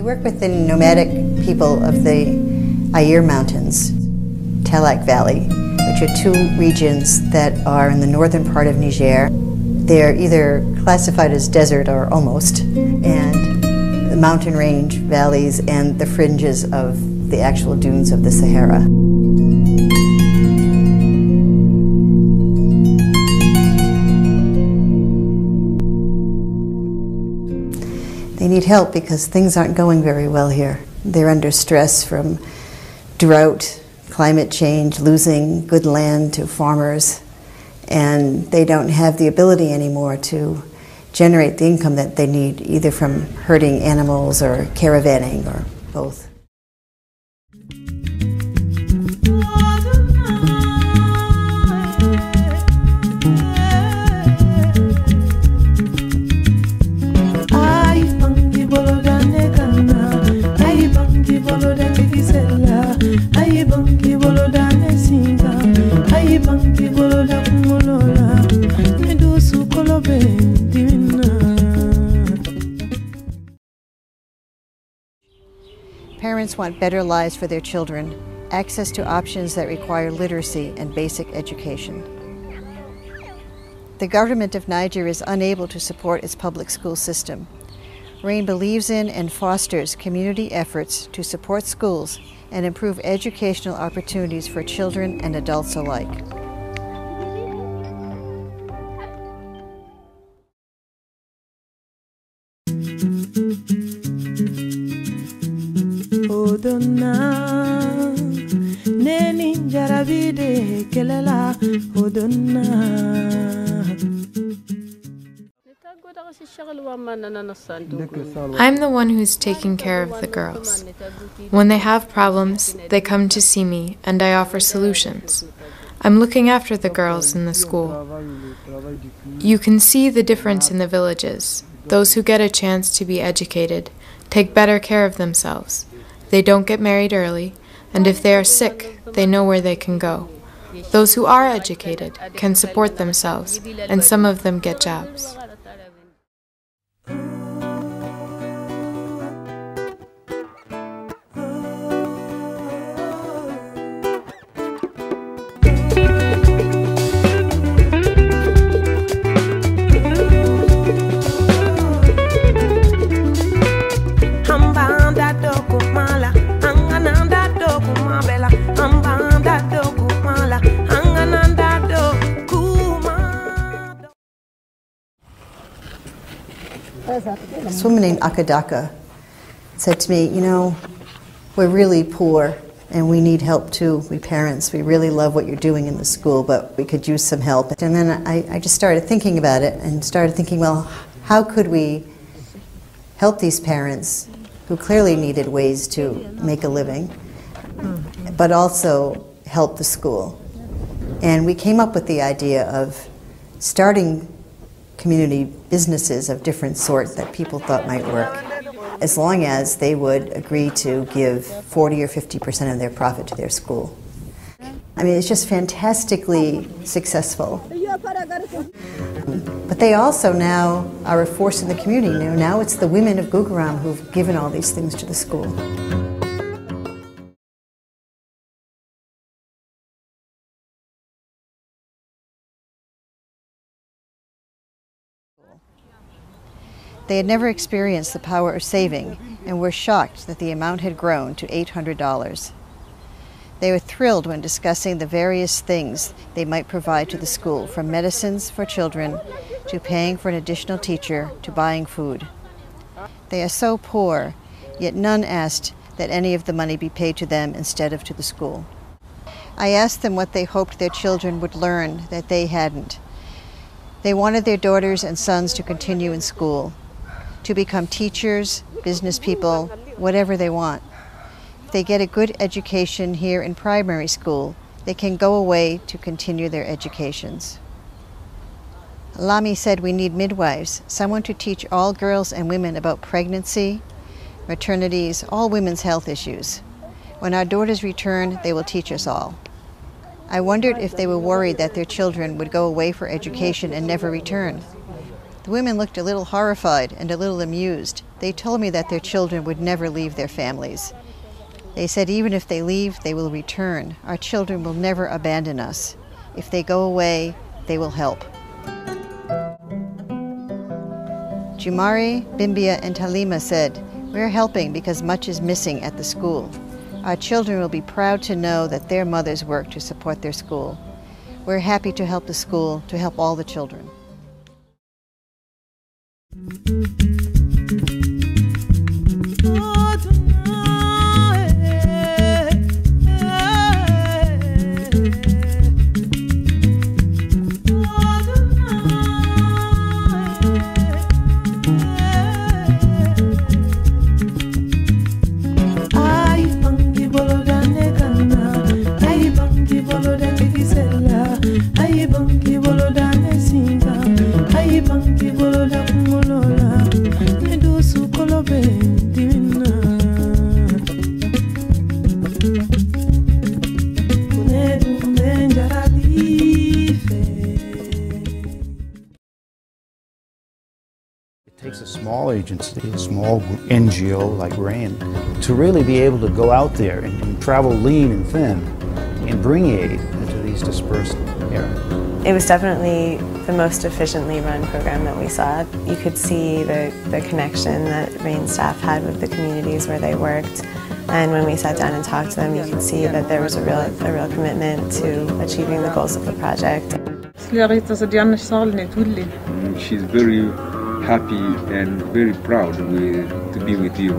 work with the nomadic people of the Niger Mountains, Talak Valley, which are two regions that are in the northern part of Niger. They're either classified as desert or almost, and the mountain range valleys and the fringes of the actual dunes of the Sahara. They need help because things aren't going very well here. They're under stress from drought, climate change, losing good land to farmers, and they don't have the ability anymore to generate the income that they need, either from herding animals or caravanning or both. Parents want better lives for their children, access to options that require literacy and basic education. The government of Niger is unable to support its public school system. RAIN believes in and fosters community efforts to support schools and improve educational opportunities for children and adults alike. I'm the one who's taking care of the girls. When they have problems, they come to see me and I offer solutions. I'm looking after the girls in the school. You can see the difference in the villages. Those who get a chance to be educated take better care of themselves. They don't get married early, and if they are sick, they know where they can go. Those who are educated can support themselves, and some of them get jobs. This woman named Akadaka said to me, you know, we're really poor and we need help too, we parents. We really love what you're doing in the school, but we could use some help. And then I just started thinking about it and started thinking, well, how could we help these parents who clearly needed ways to make a living, but also help the school? And we came up with the idea of starting community businesses of different sorts that people thought might work, as long as they would agree to give 40 or 50% of their profit to their school. I mean, it's just fantastically successful. But they also now are a force in the community. Now it's the women of Gugaram who've given all these things to the school. They had never experienced the power of saving and were shocked that the amount had grown to $800. They were thrilled when discussing the various things they might provide to the school, from medicines for children to paying for an additional teacher to buying food. They are so poor, yet none asked that any of the money be paid to them instead of to the school. I asked them what they hoped their children would learn that they hadn't. They wanted their daughters and sons to continue in school, to become teachers, business people, whatever they want. If they get a good education here in primary school, they can go away to continue their educations. Lami said we need midwives, someone to teach all girls and women about pregnancy, maternities, all women's health issues. When our daughters return, they will teach us all. I wondered if they were worried that their children would go away for education and never return. The women looked a little horrified and a little amused. They told me that their children would never leave their families. They said even if they leave, they will return. Our children will never abandon us. If they go away, they will help. Jumari, Bimbia, and Halima said, "We're helping because much is missing at the school. Our children will be proud to know that their mothers work to support their school. We're happy to help the school, to help all the children." It takes a small agency, a small NGO like RAIN, to really be able to go out there and travel lean and thin and bring aid to these dispersed areas. It was definitely the most efficiently run program that we saw. You could see the connection that RAIN staff had with the communities where they worked. And when we sat down and talked to them, you could see that there was a real commitment to achieving the goals of the project. She's very happy and very proud to be with you.